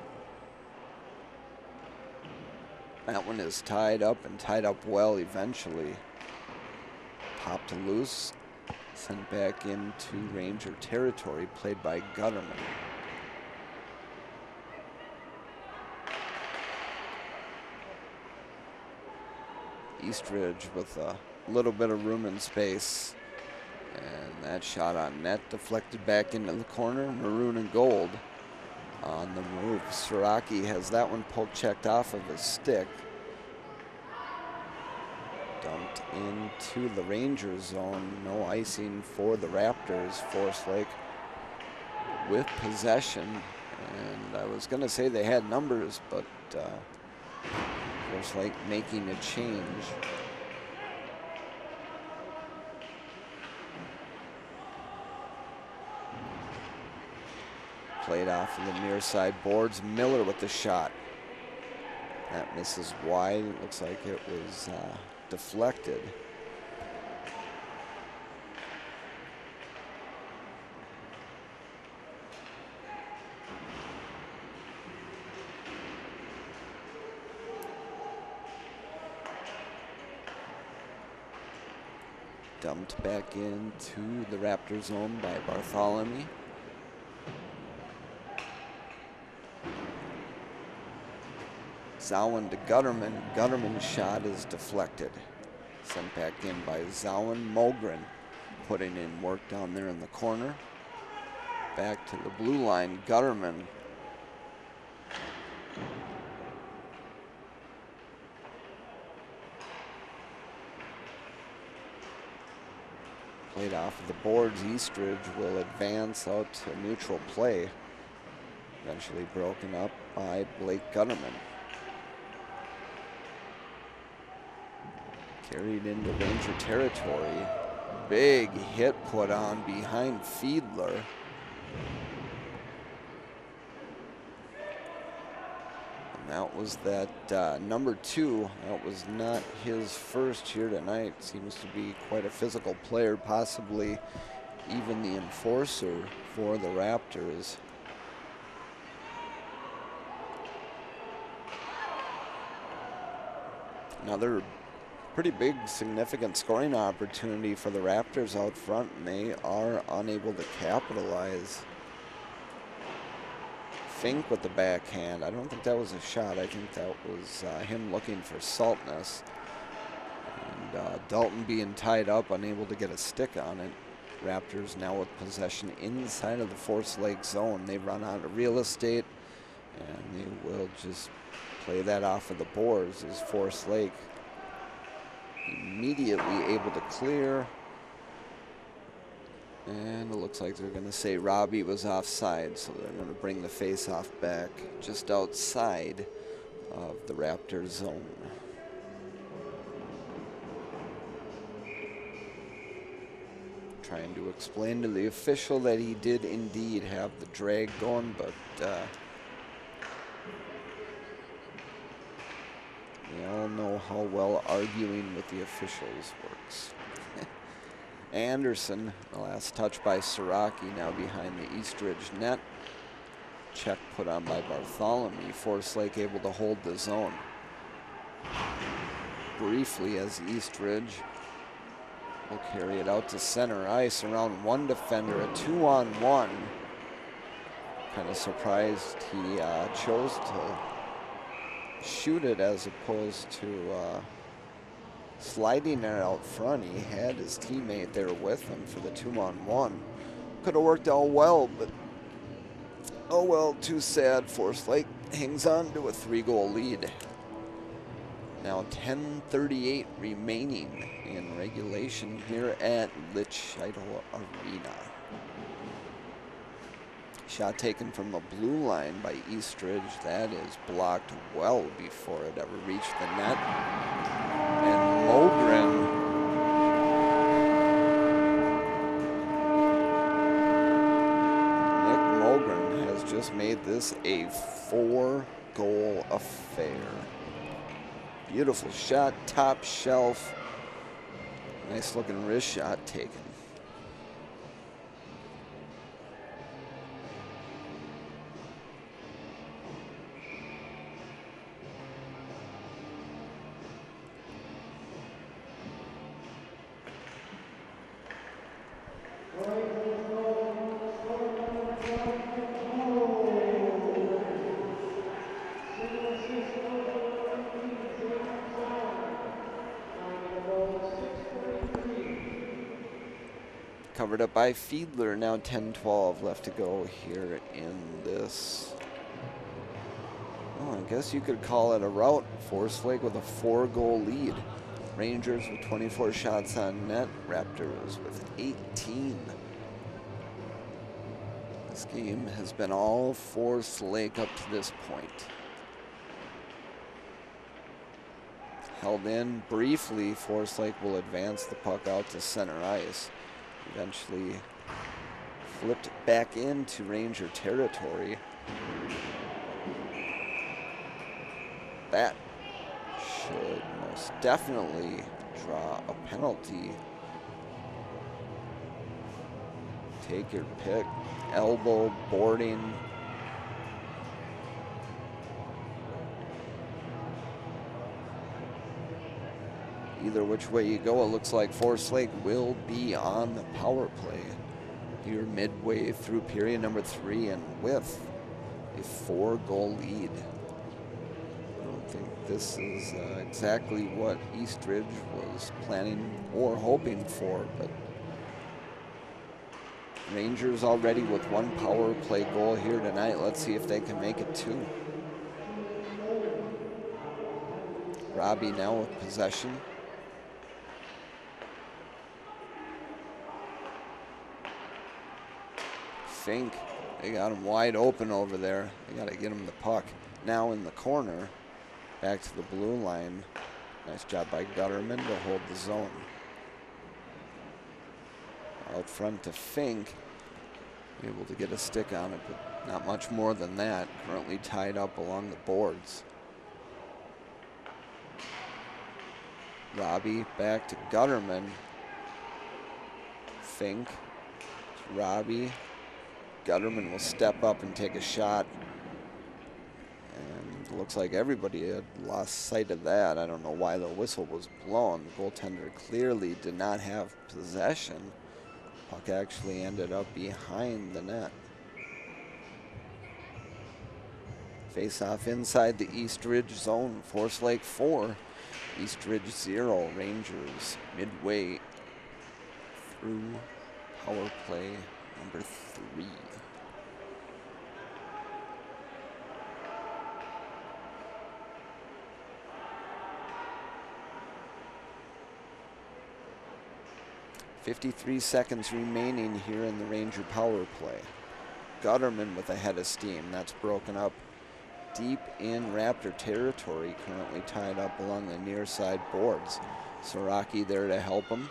That one is tied up and tied up well eventually. Popped loose, sent back into Ranger territory, played by Gutterman. Eastridge with a little bit of room and space. And that shot on net deflected back into the corner. Maroon and gold on the move. Siraki has that one poke checked off of his stick. Dumped into the Ranger zone. No icing for the Raptors. Forest Lake with possession. And I was going to say they had numbers, but Forest Lake making a change. Played off of the near side boards. Miller with the shot. That misses wide. It looks like it was deflected. Dumped back into the Raptor zone by Bartholomew. Zawin to Gutterman. Gutterman's shot is deflected. Sent back in by Zawin. Mogren putting in work down there in the corner. Back to the blue line. Gutterman. Played off of the boards. Eastridge will advance out to neutral play. Eventually broken up by Blake Gutterman. Carried into Ranger territory. Big hit put on behind Fiedler. And that was that number 2. That was not his first here tonight. Seems to be quite a physical player, possibly even the enforcer for the Raptors. Another pretty big, significant scoring opportunity for the Raptors out front, and they are unable to capitalize. Fink with the backhand. I don't think that was a shot. I think that was him looking for saltness. And Dalton being tied up, unable to get a stick on it. Raptors now with possession inside of the Forest Lake zone. They run out of real estate, and they will just play that off of the boards as Forest Lake immediately able to clear. And it looks like they're going to say Robbie was offside, so they're going to bring the face-off back just outside of the Raptors zone. Trying to explain to the official that he did indeed have the drag going, but we all know how well arguing with the officials works. Anderson, the last touch by Siraki, now behind the Eastridge net. Check put on by Bartholomew. Forest Lake able to hold the zone. Briefly as Eastridge will carry it out to center ice around one defender, a 2-on-1. Kind of surprised he chose to shoot it as opposed to sliding it out front. He had his teammate there with him for the 2-on-1. Could have worked out well, but oh well, too sad. Forest Lake hangs on to a 3-goal lead. Now 10:38 remaining in regulation here at Litchfield Arena. Shot taken from the blue line by Eastridge. That is blocked well before it ever reached the net. And Nick Mogren has just made made this a 4-goal affair. Beautiful shot, top shelf. Nice looking wrist shot taken. Covered up by Fiedler, now 10-12 left to go here in this. Oh, I guess you could call it a rout. Forest Lake with a 4-goal lead. Rangers with 24 shots on net, Raptors with 18. This game has been all Forest Lake up to this point. Held in briefly, Forest Lake will advance the puck out to center ice. Eventually flipped back into Ranger territory. That should most definitely draw a penalty. Take your pick. Elbow, boarding. Either which way you go, it looks like Forest Lake will be on the power play here midway through period number 3 and with a 4-goal lead. I don't think this is exactly what Eastridge was planning or hoping for, but Rangers already with 1 power play goal here tonight. Let's see if they can make it 2. Robbie now with possession. Fink, they got him wide open over there. They got to get him the puck. Now in the corner, back to the blue line. Nice job by Gutterman to hold the zone. Out front to Fink, able to get a stick on it, but not much more than that. Currently tied up along the boards. Robbie back to Gutterman. Fink, Robbie. Gutterman will step up and take a shot. And looks like everybody had lost sight of that. I don't know why the whistle was blown. The goaltender clearly did not have possession. Puck actually ended up behind the net. Face off inside the Eastridge zone. Forest Lake 4, Eastridge 0. Rangers midway through power play number 3. .53 seconds remaining here in the Ranger power play. Gutterman with a head of steam. That's broken up deep in Raptor territory, currently tied up along the near side boards. Soraki there to help him.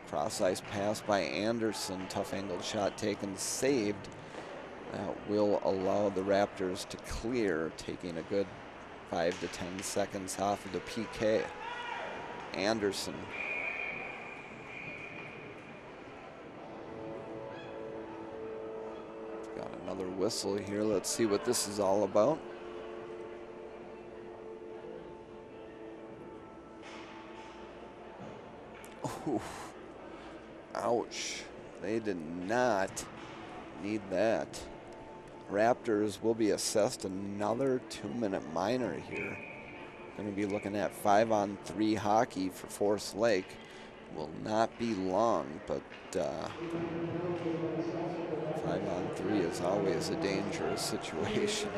Cross ice pass by Anderson. Tough angled shot taken, saved. That will allow the Raptors to clear, taking a good 5 to 10 seconds off of the PK. Anderson. Got another whistle here. Let's see what this is all about. Ooh. Ouch. They did not need that. Raptors will be assessed another 2-minute minor here. Going to be looking at 5-on-3 hockey for Forest Lake. Will not be long, but 5-on-3 is always a dangerous situation.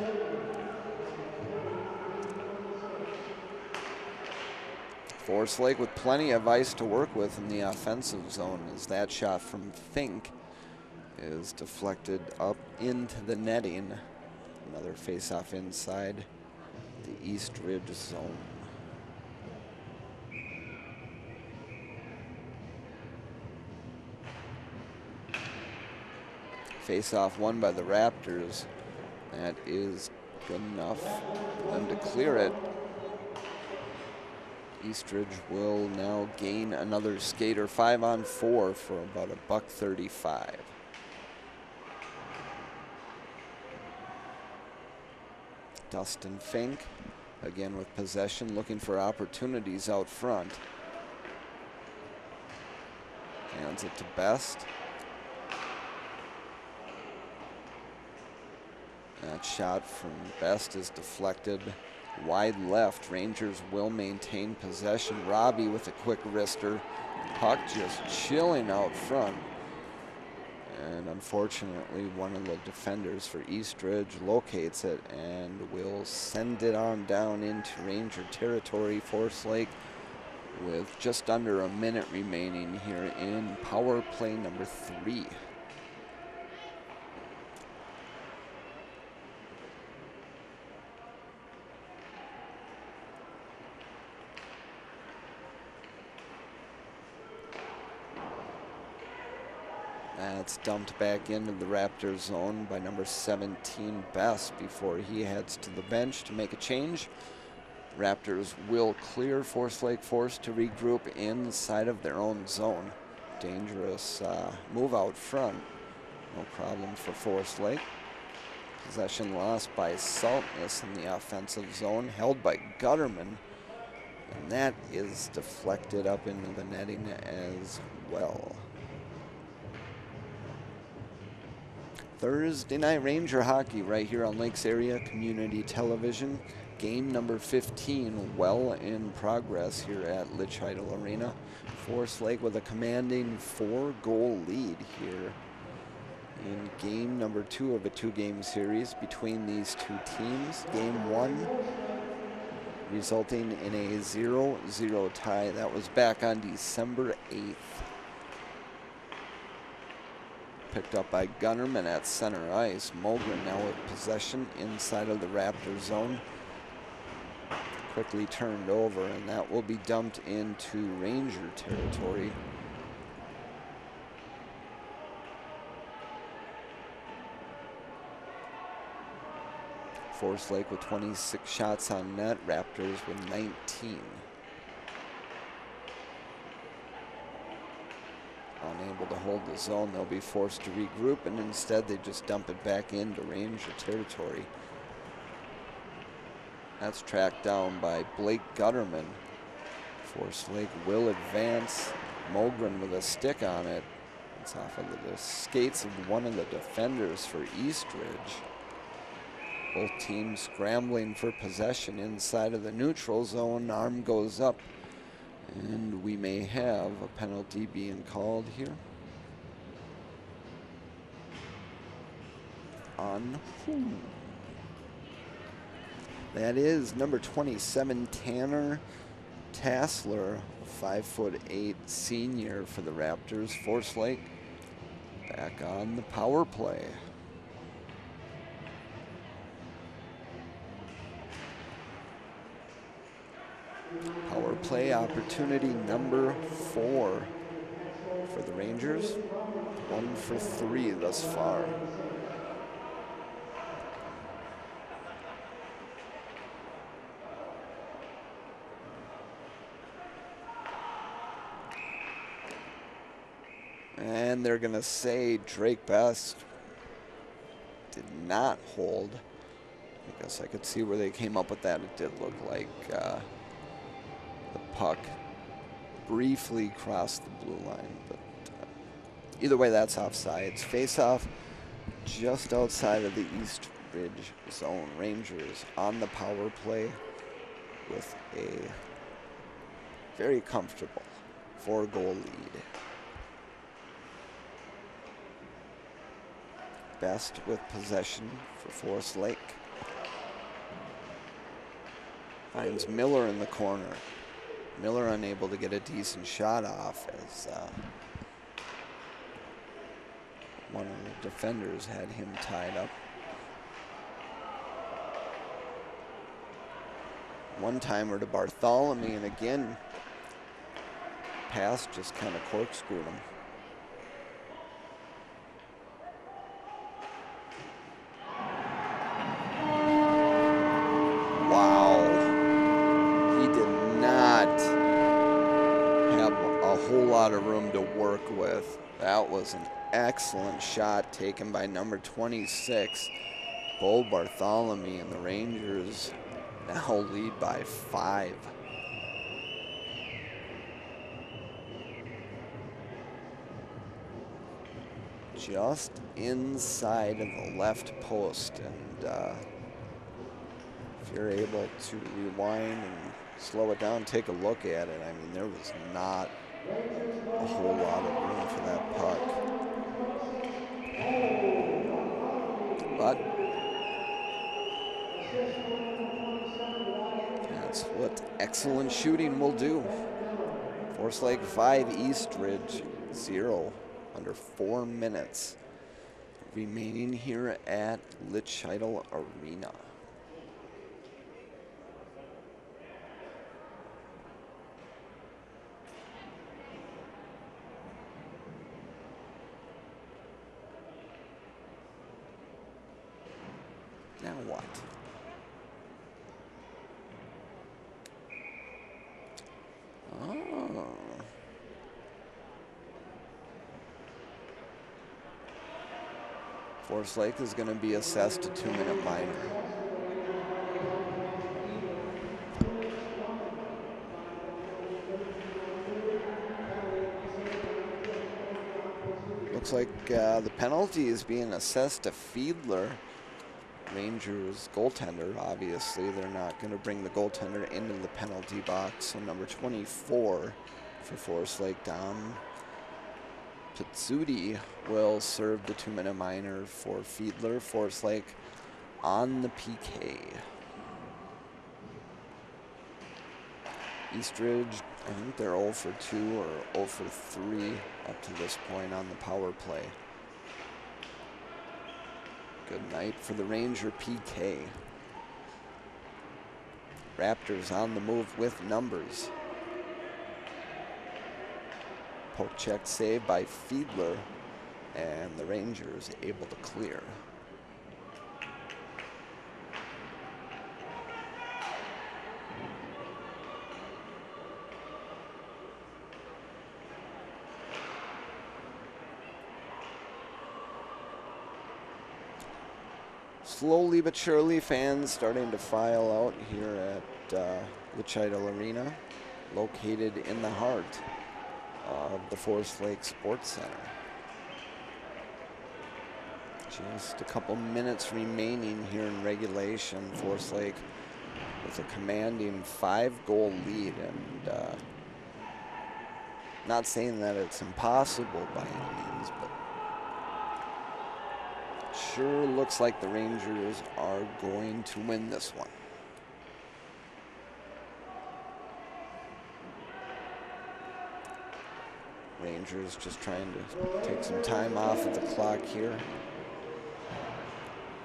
Forest Lake with plenty of ice to work with in the offensive zone, as that shot from Fink is deflected up into the netting. Another face-off inside the Eastridge zone. Face-off won by the Raptors. That is good enough for them to clear it. Eastridge will now gain another skater, 5-on-4 for about $1.35. Dustin Fink, again with possession, looking for opportunities out front. Hands it to Best. That shot from Best is deflected wide left. Rangers will maintain possession. Robbie with a quick wrister. Puck just chilling out front. And unfortunately, one of the defenders for Eastridge locates it and will send it on down into Ranger territory. Forest Lake with just under a minute remaining here in power play number 3. That's dumped back into the Raptors zone by number 17, Best, before he heads to the bench to make a change. Raptors will clear. Forest Lake forced to regroup inside of their own zone. Dangerous move out front. No problem for Forest Lake. Possession lost by Saltness in the offensive zone, held by Gutterman. And that is deflected up into the netting as well. Thursday night Ranger hockey right here on Lakes Area Community Television. Game number 15 well in progress here at Litchidal Arena. Forest Lake with a commanding 4-goal lead here in game number 2 of a 2-game series between these two teams. Game 1 resulting in a 0-0 tie. That was back on December 8th. Picked up by Gunnerman at center ice. Mogren now with possession inside of the Raptor zone. Quickly turned over, and that will be dumped into Ranger territory. Forest Lake with 26 shots on net. Raptors with 19. Unable to hold the zone, they'll be forced to regroup, and instead they just dump it back into Ranger territory. That's tracked down by Blake Gutterman. Forest Lake will advance. Mogren with a stick on it. It's off of the skates of one of the defenders for Eastridge. Both teams scrambling for possession inside of the neutral zone. Arm goes up. And we may have a penalty being called here. On whom? That is number 27, Tanner Tassler, 5'8" senior for the Raptors. Forest Lake back on the power play. Power play opportunity number 4 for the Rangers. 1 for 3 thus far. And they're going to say Drake Best did not hold. I guess I could see where they came up with that. It did look like the puck briefly crossed the blue line, but either way, that's offsides. Face-off just outside of the East Ridge zone. Rangers on the power play with a very comfortable 4-goal lead. Best with possession for Forest Lake. Finds Miller in the corner. Miller unable to get a decent shot off as one of the defenders had him tied up. One-timer to Bartholomew, and again, pass just kind of corkscrewed him. whole lot of room to work with. That was an excellent shot taken by number 26, Bo Bartholomew, and the Rangers now lead by 5. Just inside of the left post, and if you're able to rewind and slow it down, take a look at it, I mean, there was not a whole lot of room for that puck. But that's what excellent shooting will do. Forest Lake 5, Eastridge 0, under 4 minutes remaining here at Litchidal Arena. Now what? Oh. Forest Lake is going to be assessed a 2-minute minor. Looks like the penalty is being assessed to Fiedler, Rangers goaltender. Obviously, they're not going to bring the goaltender into the penalty box. So number 24 for Forest Lake, Dom Pizzuti, will serve the 2-minute minor for Fiedler. Forest Lake on the PK. Eastridge, I think they're 0 for 2 or 0 for 3 up to this point on the power play. Good night for the Ranger PK. Raptors on the move with numbers. Poke check save by Fiedler, and the Rangers able to clear. Slowly but surely, fans starting to file out here at Litchidal Arena, located in the heart of the Forest Lake Sports Center. Just a couple minutes remaining here in regulation. Forest Lake with a commanding 5-goal lead, and not saying that it's impossible by any means, but sure looks like the Rangers are going to win this one. Rangers just trying to take some time off of the clock here.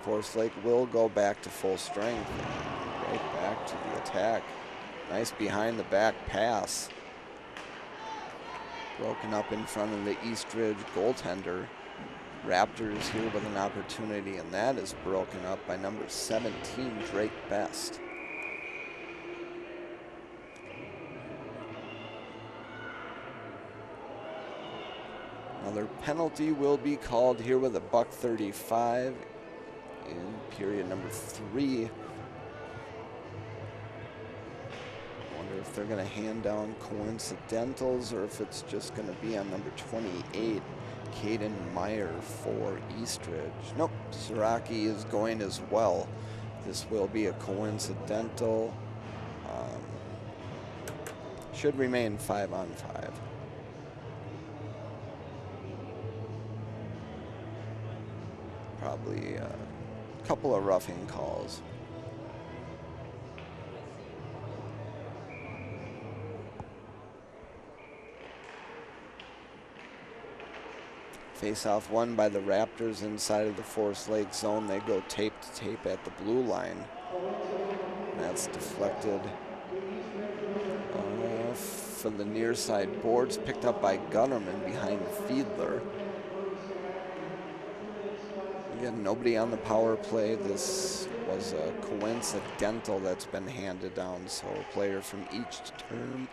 Forest Lake will go back to full strength, right back to the attack. Nice behind the back pass. Broken up in front of the Eastridge goaltender. Raptors here with an opportunity, and that is broken up by number 17, Drake Best. Another penalty will be called here with a $1:35 in period number 3. Wonder if they're going to hand down coincidentals or if it's just going to be on number 28. Caden Meyer for Eastridge. Nope, Siraki is going as well. This will be a coincidental. Should remain 5-on-5. Probably a couple of roughing calls. Face-off won by the Raptors inside of the Forest Lake zone. They go tape to tape at the blue line. That's deflected for the near side boards, picked up by Gunnerman behind Fiedler. Again, nobody on the power play. This was a coincidental that's been handed down. So a player from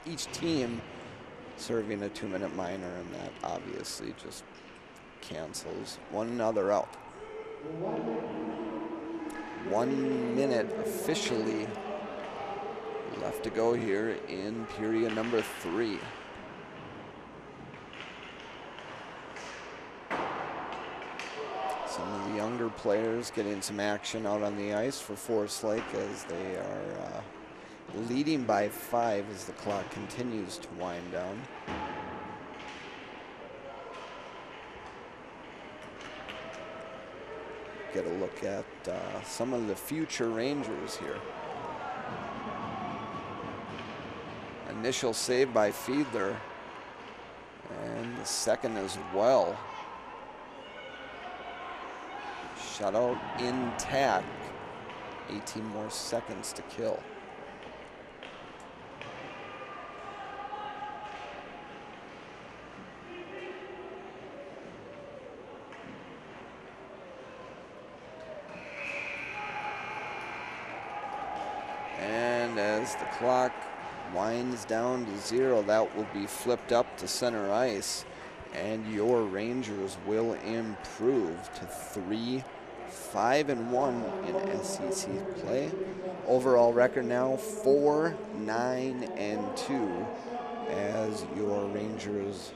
each team serving a 2-minute minor, and that obviously just cancels one another out. 1 minute officially left to go here in period number 3. Some of the younger players getting some action out on the ice for Forest Lake as they are leading by 5 as the clock continues to wind down. Get a look at some of the future Rangers here. Initial save by Fiedler, and the second as well. Shutout intact. 18 more seconds to kill. And as the clock winds down to 0, that will be flipped up to center ice, and your Rangers will improve to 3-5-1 in SEC play. Overall record now 4-9-2 as your Rangers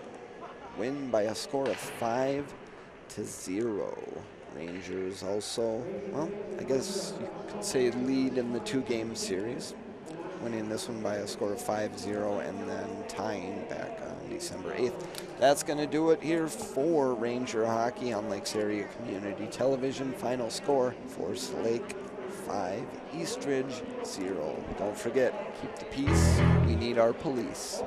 win by a score of 5-0. Rangers also, well, I guess you could say lead in the 2-game series, winning this one by a score of 5-0 and then tying back on December 8th. That's going to do it here for Ranger hockey on Lakes Area Community Television. Final score, Forest Lake 5, Eastridge 0. Don't forget, keep the peace. We need our police.